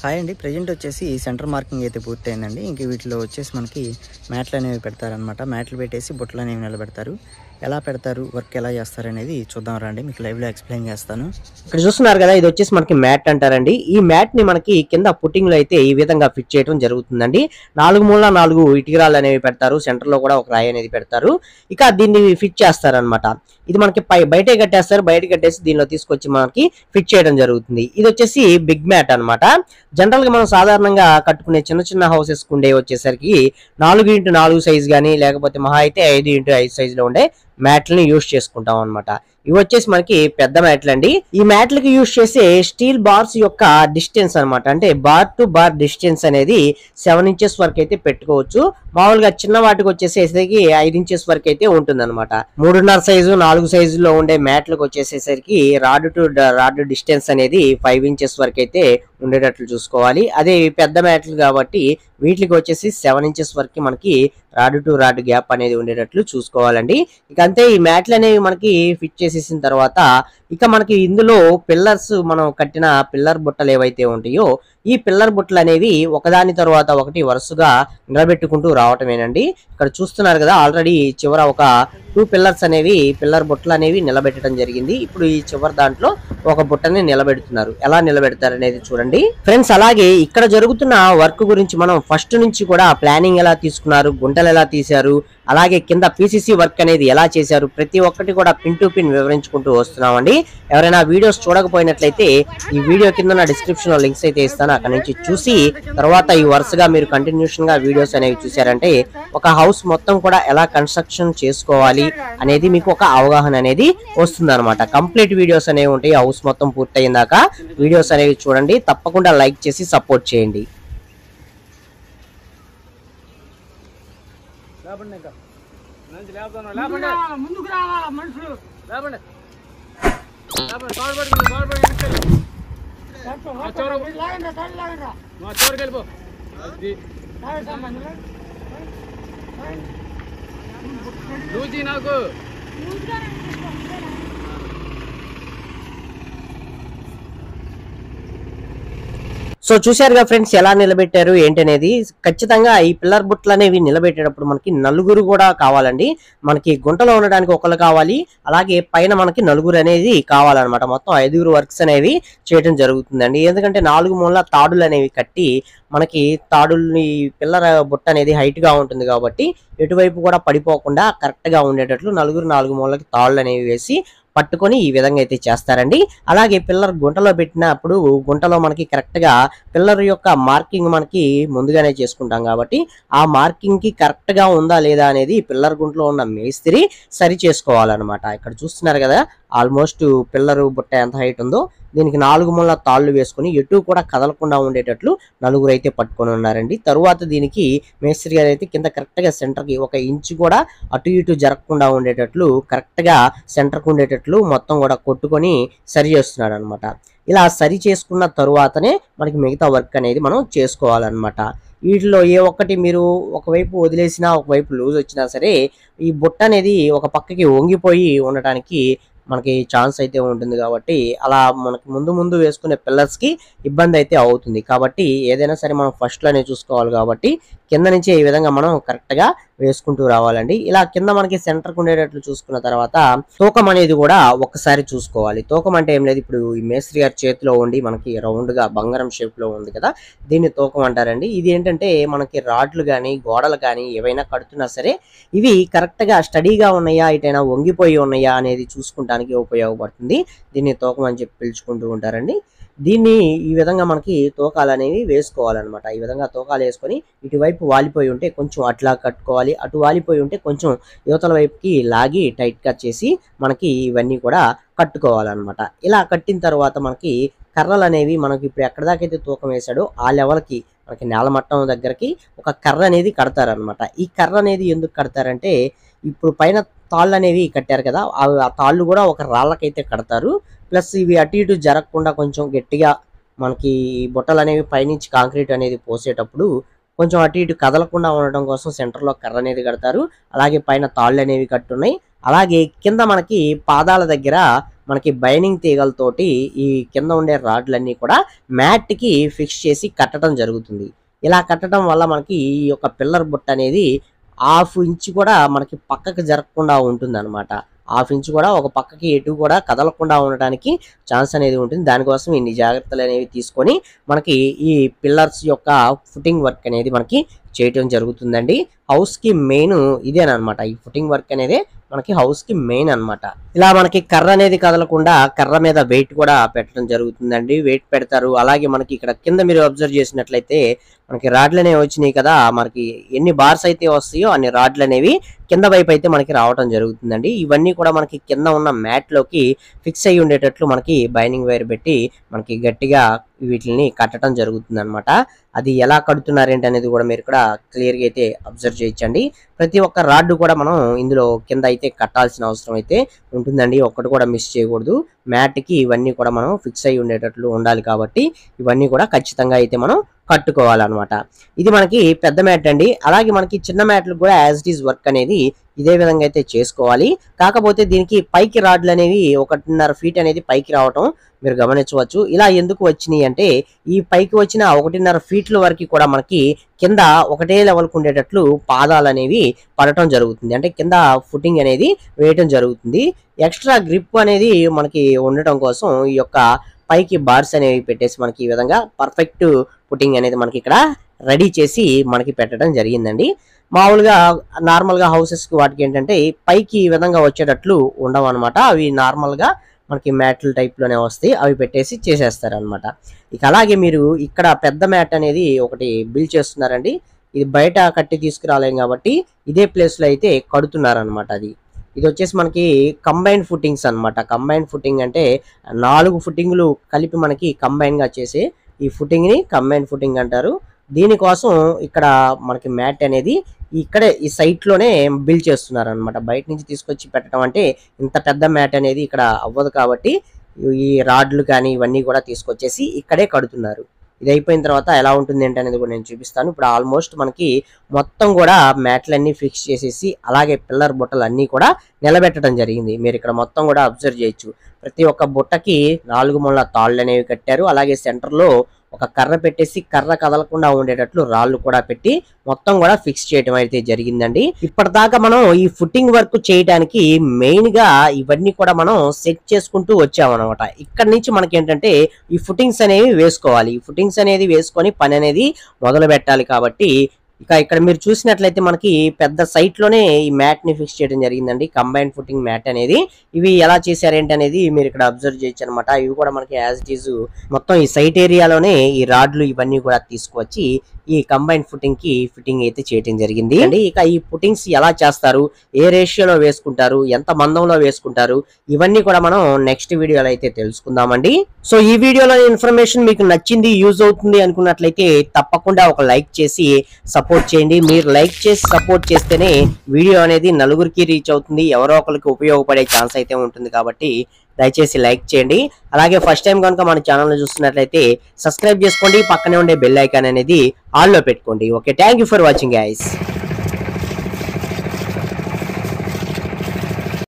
Hi అండి. Present వచ్చేసి centre marking అయితే పూర్తయిందండి. ఇంక వీటిలో వచ్చేసి మనకి మ్యాట్లు అనేవి పెడతారనమాట. మ్యాట్లు పెట్టేసి బుట్టలు అనేవి నిలబెడతారు. ఎలా పెడతారు, వర్క్ ఎలా చేస్తారు అనేది చూద్దాం రండి. మీకు లైవ్లో ఎక్స్ప్లెయిన్ చేస్తాను. ఇక్కడ చూస్తున్నారు కదా, ఇది వచ్చేసి మనకి మ్యాట్ అంటారండి. ఈ మ్యాట్ ని మనకి కింద పుట్టింగ్ లో అయితే ఈ విధంగా ఫిట్ చేయడం జరుగుతుందండి. 4 మూల 4 ఇటుకరాలు అనేవి పెడతారు. సెంటర్ లో కూడా ఒక రాయి అనేది పెడతారు. ఇక దీన్ని ఫిట్ చేస్తారనమాట. ఇది మనకి బయటే కట్టేస్తారు. బయట కట్టేసి దీనిలో తీసుకొచ్చి మనకి ఫిట్ చేయడం జరుగుతుంది. ఇది వచ్చేసి బిగ్ మ్యాట్ అనమాట. జనరల్ గా మనం సాధారణంగా కట్టుకునే చిన్న చిన్న హౌసెస్ ఉండే వచ్చేసరికి 4x4 సైజ్ గానీ లేకపోతే మహా అయితే 5x5 సైజ్ లో ఉండే మ్యాట్లని యూజ్ చేసుకుంటాం అనమాట. ఇవి వచ్చేసి మనకి పెద్ద మ్యాట్లు అండి. ఈ మ్యాట్లకి యూజ్ చేసే స్టీల్ బార్స్ యొక్క డిస్టెన్స్ అనమాట, అంటే బార్ టు బార్ డిస్టెన్స్ అనేది 7 ఇంచెస్ వరకు అయితే పెట్టుకోవచ్చు. మామూలుగా చిన్న వాటికి వచ్చేసేసరికి 5 ఇంచెస్ వరకు అయితే ఉంటుంది అనమాట. 3.5 సైజు 4 సైజులో ఉండే మ్యాట్లకు వచ్చేసేసరికి రాడ్ టు రాడ్ డిస్టెన్స్ అనేది 5 ఇంచెస్ వరకు అయితే ఉండేటట్లు చూసుకోవాలి. అదే పెద్ద మ్యాట్లు కాబట్టి వీటికి వచ్చేసి 7 ఇంచెస్ వరకు మనకి రాడ్ టు రాడ్ గ్యాప్ అనేది ఉండేటట్లు చూసుకోవాలండి. ఇక అంతే, ఈ మ్యాట్లు అనేవి మనకి ఫిట్ చేసేసిన తర్వాత ఇక మనకి ఇందులో పిల్లర్స్, మనం కట్టిన పిల్లర్ బుట్టలు ఏవైతే ఉంటాయో ఈ పిల్లర్ బుట్టలు అనేవి ఒకదాని తర్వాత ఒకటి వరుసగా నిలబెట్టుకుంటూ రావటమేనండి. ఇక్కడ చూస్తున్నారు కదా, ఆల్రెడీ చివర ఒక 2 పిల్లర్స్ అనేవి పిల్లర్ బుట్టలు అనేవి నిలబెట్టడం జరిగింది. ఇప్పుడు ఈ చివరి దాంట్లో ఒక బుట్టని నిలబెడుతున్నారు. ఎలా నిలబెడతారు అనేది చూడండి ఫ్రెండ్స్. అలాగే ఇక్కడ జరుగుతున్న వర్క్ గురించి మనం ఫస్ట్ నుంచి కూడా ప్లానింగ్ ఎలా తీసుకున్నారు, గుంటలు ఎలా తీశారు, అలాగే కింద పీసీసీ వర్క్ అనేది ఎలా చేశారు, ప్రతి ఒక్కటి కూడా పిన్ టు పిన్ వివరించుకుంటూ వస్తున్నామండి. ఎవరైనా వీడియోస్ చూడకపోయినట్లయితే ఈ వీడియో కింద నా డిస్క్రిప్షన్ లో లింక్స్ అయితే ఇస్తాను. అక్కడ నుంచి చూసి తర్వాత ఈ వరుసగా మీరు కంటిన్యూషన్ గా వీడియోస్ అనేవి చూసారంటే ఒక హౌస్ మొత్తం కూడా ఎలా కన్స్ట్రక్షన్ చేసుకోవాలి అనేది మీకు ఒక అవగాహన అనేది వస్తుంది అనమాట. కంప్లీట్ వీడియోస్ అనేవి ఉంటాయి. హౌస్ మొత్తం పూర్తయిన దాకా వీడియోస్ అనేవి చూడండి. తప్పకుండా లైక్ చేసి సపోర్ట్ చేయండి. ముందుకు రావాలా మనుషులు నాకు సో చూశారుగా ఫ్రెండ్స్, ఎలా నిలబెట్టారు ఏంటనేది. ఖచ్చితంగా ఈ పిల్లర్ బుట్టలు అనేవి నిలబెట్టేటప్పుడు మనకి నలుగురు కూడా కావాలండి. మనకి గుంటలో ఉండడానికి ఒకళ్ళు కావాలి, అలాగే పైన మనకి నలుగురు అనేది కావాలన్నమాట. మొత్తం 5 వర్క్స్ అనేవి చేయడం జరుగుతుందండి. ఎందుకంటే 4 మూల తాడులు అనేవి కట్టి మనకి తాడుల్ని పిల్లర్ బుట్ట అనేది హైట్ గా ఉంటుంది కాబట్టి ఎటువైపు కూడా పడిపోకుండా కరెక్ట్ గా ఉండేటట్లు 4 మూలకి తాళ్ళు అనేవి వేసి పట్టుకొని ఈ విధంగా అయితే చేస్తారండి. అలాగే పిల్లర్ గుంటలో పెట్టినప్పుడు గుంటలో మనకి కరెక్ట్ గా పిల్లర్ యొక్క మార్కింగ్ మనకి ముందుగానే చేసుకుంటాం కాబట్టి ఆ మార్కింగ్ కి కరెక్ట్ గా ఉందా లేదా అనేది పిల్లర్ గుంటలో ఉన్న మేస్త్రి సరి చేసుకోవాలన్నమాట. ఇక్కడ చూస్తున్నారు కదా, ఆల్మోస్ట్ పిల్లర్ బుట్ట ఎంత హైట్ ఉందో దీనికి 4 మూల తాళ్ళు వేసుకుని ఎటు కూడా కదలకుండా ఉండేటట్లు నలుగురు అయితే పట్టుకొని ఉన్నారండి. తరువాత దీనికి మేస్త్రి గారు అయితే కింద కరెక్ట్ గా సెంటర్ కి 1 ఇంచు కూడా అటు ఇటు జరగకుండా ఉండేటట్లు కరెక్ట్ గా సెంటర్ కు ఉండేటట్లు మొత్తం కూడా కొట్టుకొని సరి చేస్తున్నాడు అనమాట. ఇలా సరి చేసుకున్న తరువాతనే మనకి మిగతా వర్క్ అనేది మనం చేసుకోవాలన్నమాట. వీటిలో ఏ ఒక్కటి మీరు ఒకవైపు వదిలేసినా ఒకవైపు లూజ్ వచ్చినా సరే ఈ బుట్ట అనేది ఒక పక్కకి వంగిపోయి ఉండటానికి మనకి ఛాన్స్ అయితే ఉంటుంది. కాబట్టి అలా మనకి ముందు వేసుకునే పిల్లర్స్ కి ఇబ్బంది అయితే అవుతుంది. కాబట్టి ఏదైనా సరే మనం ఫస్ట్ లోనే చూసుకోవాలి. కాబట్టి కింద నుంచి ఈ విధంగా మనం కరెక్ట్ గా వేసుకుంటూ రావాలండి. ఇలా కింద మనకి సెంటర్ కు ఉండేటట్లు చూసుకున్న తర్వాత తూకం అనేది కూడా ఒకసారి చూసుకోవాలి. తూకం అంటే ఏం లేదు, ఇప్పుడు ఈ మేస్త్రి గారి చేతిలో ఉండి మనకి రౌండ్ గా బంగారం షేప్ లో ఉంది కదా, దీన్ని తూకం అంటారండి. ఇది ఏంటంటే మనకి రాడ్లు కానీ గోడలు కానీ ఏవైనా కడుతున్నా సరే ఇవి కరెక్ట్ గా స్టడీగా ఉన్నాయా, ఇటైనా వంగిపోయి ఉన్నాయా అనేది చూసుకుంటానికి ఉపయోగపడుతుంది. దీన్ని తూకం అని చెప్పి పిలుచుకుంటూ ఉంటారండి. దీన్ని ఈ విధంగా మనకి తూకాలు అనేవి వేసుకోవాలన్నమాట. ఈ విధంగా తూకాలు వేసుకొని ఇటువైపు వాలిపోయి ఉంటే కొంచెం అట్లా కట్టుకోవాలి, అటు వాలిపోయి ఉంటే కొంచెం యువతల వైపుకి లాగి టైట్ గా చేసి మనకి ఇవన్నీ కూడా కట్టుకోవాలన్నమాట. ఇలా కట్టిన తర్వాత మనకి కర్రలు అనేవి మనకి ఇప్పుడు ఎక్కడ దాకా అయితే తూకం వేసాడో ఆ లెవెల్కి మనకి నేల మట్టం దగ్గరకి ఒక కర్ర అనేది కడతారనమాట. ఈ కర్ర అనేది ఎందుకు కడతారంటే ఇప్పుడు పైన తాళ్ళు అనేవి కట్టారు కదా, ఆ తాళ్ళు కూడా ఒక రాళ్ళకైతే కడతారు. ప్లస్ ఇవి అటు ఇటు జరగకుండా కొంచెం గట్టిగా మనకి బుట్టలు అనేవి పైనుంచి కాంక్రీట్ అనేది పోసేటప్పుడు కొంచెం అటు ఇటు కదలకుండా ఉండడం కోసం సెంటర్ లో కర్ర అనేది కడతారు. అలాగే పైన తాళ్ళు అనేవి కట్టున్నాయి. అలాగే కింద మనకి పాదాల దగ్గర మనకి బైనింగ్ తీగలతోటి ఈ కింద ఉండే రాడ్లన్నీ కూడా మ్యాట్ కి ఫిక్స్ చేసి కట్టడం జరుగుతుంది. ఇలా కట్టడం వల్ల మనకి ఈ యొక్క పిల్లర్ బుట్ట అనేది 1/2 ఇంచ్ కూడా మనకి పక్కకి జరగకుండా ఉంటుంది అనమాట. 1/2 ఇంచ్ కూడా ఒక పక్కకి ఎటు కూడా కదలకుండా ఉండడానికి ఛాన్స్ అనేది ఉంటుంది. దానికోసం ఇన్ని జాగ్రత్తలు అనేవి తీసుకొని మనకి ఈ పిల్లర్స్ యొక్క ఫుటింగ్ వర్క్ అనేది మనకి చేయటం జరుగుతుందండి. హౌస్ కి మెయిన్ ఇదేనమాట. ఈ ఫుటింగ్ వర్క్ అనేది మనకి హౌస్ కి మెయిన్ అన్నమాట. ఇలా మనకి కర్ర అనేది కదలకుండా కర్ర మీద వెయిట్ కూడా పెట్టడం జరుగుతుందండి. వెయిట్ పెడతారు. అలాగే మనకి ఇక్కడ కింద మీరు అబ్జర్వ్ చేసినట్లయితే మనకి రాడ్లు అనేవి వచ్చినాయి కదా, మనకి ఎన్ని బార్స్ అయితే వస్తాయో అన్ని రాడ్లు అనేవి కింద వైపు అయితే మనకి రావడం జరుగుతుందండి. ఇవన్నీ కూడా మనకి కింద ఉన్న మ్యాట్ లోకి ఫిక్స్ అయ్యి ఉండేటట్లు మనకి బైనింగ్ వైర్ పెట్టి మనకి గట్టిగా వీటిని కట్టడం జరుగుతుంది అనమాట. అది ఎలా కడుతున్నారు ఏంటి అనేది కూడా మీరు ఇక్కడ క్లియర్ గా అయితే అబ్జర్వ్ చేయొచ్చండి. ప్రతి ఒక్క రాడ్ కూడా మనం ఇందులో కింద అయితే కట్టాల్సిన అవసరం అయితే ఉంటుందండి. ఒక్కటి కూడా మిస్ చేయకూడదు. మ్యాట్ కి ఇవన్నీ కూడా మనం ఫిక్స్ అయ్యి ఉండేటట్లు ఉండాలి కాబట్టి ఇవన్నీ కూడా ఖచ్చితంగా అయితే మనం కట్టుకోవాలన్నమాట. ఇది మనకి పెద్ద మ్యాట్ అండి. అలాగే మనకి చిన్న మ్యాట్లకు కూడా యాజ్ ఇట్ ఈజ్ వర్క్ అనేది ఇదే విధంగా అయితే చేసుకోవాలి. కాకపోతే దీనికి పైకి రాడ్లు అనేవి 1.5 ఫీట్ అనేది పైకి రావటం మీరు గమనించవచ్చు. ఇలా ఎందుకు వచ్చినాయి అంటే ఈ పైకి వచ్చిన 1.5 ఫీట్ల వరకు కూడా మనకి కింద ఒకటే లెవెల్కి ఉండేటట్లు పాదాలు అనేవి పడటం జరుగుతుంది. అంటే కింద ఫుటింగ్ అనేది వేయటం జరుగుతుంది. ఎక్స్ట్రా గ్రిప్ అనేది మనకి ఉండటం కోసం ఈ యొక్క పైకి బార్స్ అనేవి పెట్టేసి మనకి ఈ విధంగా పర్ఫెక్ట్ ఫుటింగ్ అనేది మనకి ఇక్కడ రెడీ చేసి మనకి పెట్టడం జరిగిందండి. మామూలుగా నార్మల్ గా హౌసెస్ కి వాటికి ఏంటంటే పైకి ఈ విధంగా వచ్చేటట్లు ఉండవు అనమాట. అవి నార్మల్ గా మనకి మ్యాట్ల టైప్ లోనే వస్తాయి. అవి పెట్టేసి చేసేస్తారు అనమాట. ఇక అలాగే మీరు ఇక్కడ పెద్ద మ్యాట్ అనేది ఒకటి బిల్డ్ చేస్తున్నారండి. ఇది బయట కట్టి తీసుకురాలేం కాబట్టి ఇదే ప్లేస్ లో అయితే కడుతున్నారు అనమాట. ఇది వచ్చేసి మనకి కంబైన్డ్ ఫుటింగ్స్ అనమాట. కంబైన్డ్ ఫుటింగ్ అంటే 4 ఫుటింగ్లు కలిపి మనకి కంబైన్ గా చేసే ఈ ఫుటింగ్ ని కంబైన్డ్ ఫుటింగ్ అంటారు. దీనికోసం ఇక్కడ మనకి మ్యాట్ అనేది ఇక్కడే ఈ సైట్ లోనే బిల్డ్ చేస్తున్నారు అనమాట. బయట నుంచి తీసుకొచ్చి పెట్టడం అంటే ఇంత పెద్ద మ్యాట్ అనేది ఇక్కడ అవ్వదు కాబట్టి ఈ రాడ్లు కానీ ఇవన్నీ కూడా తీసుకొచ్చేసి ఇక్కడే కడుతున్నారు. ఇది అయిపోయిన తర్వాత ఎలా ఉంటుంది ఏంటి అనేది కూడా నేను చూపిస్తాను. ఇప్పుడు ఆల్మోస్ట్ మనకి మొత్తం కూడా మ్యాట్లన్నీ ఫిక్స్ చేసేసి అలాగే పిల్లర్ బుట్టలు అన్నీ కూడా నిలబెట్టడం జరిగింది. మీరు ఇక్కడ మొత్తం కూడా అబ్జర్వ్ చేయొచ్చు. ప్రతి ఒక్క బుట్టకి 4 ముళ్ళ తాళ్ళు అనేవి కట్టారు. అలాగే సెంటర్ లో ఒక కర్ర పెట్టేసి కర్ర కదలకుండా ఉండేటట్లు రాళ్ళు కూడా పెట్టి మొత్తం కూడా ఫిక్స్ చేయడం అయితే జరిగిందండి. ఇప్పటిదాకా మనం ఈ ఫుటింగ్ వర్క్ చేయడానికి మెయిన్ గా ఇవన్నీ కూడా మనం సెట్ చేసుకుంటూ వచ్చామన్నమాట. ఇక్కడ నుంచి మనకి ఏంటంటే ఈ ఫుటింగ్స్ అనేవి వేసుకోవాలి. ఈ ఫుటింగ్స్ అనేది వేసుకొని పని అనేది మొదలు పెట్టాలి కాబట్టి ఇక ఇక్కడ మీరు చూసినట్లయితే మనకి పెద్ద సైట్ లోనే ఈ మ్యాట్ ని ఫిక్స్ చేయడం జరిగిందండి. కంబైన్డ్ ఫుటింగ్ మ్యాట్ అనేది ఇవి ఎలా చేశారేంటి అనేది మీరు ఇక్కడ అబ్జర్వ్ చేయొచ్చు అనమాట. ఇవి కూడా మనకి యాజ్ ఇట్ ఈజ్ మొత్తం ఈ సైట్ ఏరియాలోనే ఈ రాడ్లు ఇవన్నీ కూడా తీసుకువచ్చి ఈ కంబైన్డ్ ఫుటింగ్ కి ఫిట్టింగ్ అయితే చేయడం జరిగింది అండి. ఇక ఈ ఫుటింగ్స్ ఎలా చేస్తారు, ఏ రేషియోలో వేసుకుంటారు, ఎంత మందంలో వేసుకుంటారు, ఇవన్నీ కూడా మనం నెక్స్ట్ వీడియోలో అయితే తెలుసుకుందామండి. సో ఈ వీడియోలో ఇన్ఫర్మేషన్ మీకు నచ్చింది, యూజ్ అవుతుంది అనుకున్నట్లయితే తప్పకుండా ఒక లైక్ చేసి సపోర్ట్ చేయండి. మీరు లైక్ చేసి సపోర్ట్ చేస్తేనే వీడియో అనేది నలుగురికి రీచ్ అవుతుంది, ఎవరో ఒకరికి ఉపయోగపడే ఛాన్స్ అయితే ఉంటుంది కాబట్టి దయచేసి లైక్ చేయండి. అలాగే ఫస్ట్ టైం కనుక మన ఛానల్ చూస్తున్నట్లయితే సబ్స్క్రైబ్ చేసుకోండి. పక్కనే ఉండే బెల్ ఐకాన్ అనేది ఆల్ లో పెట్టుకోండి. Okay, thank you for watching guys.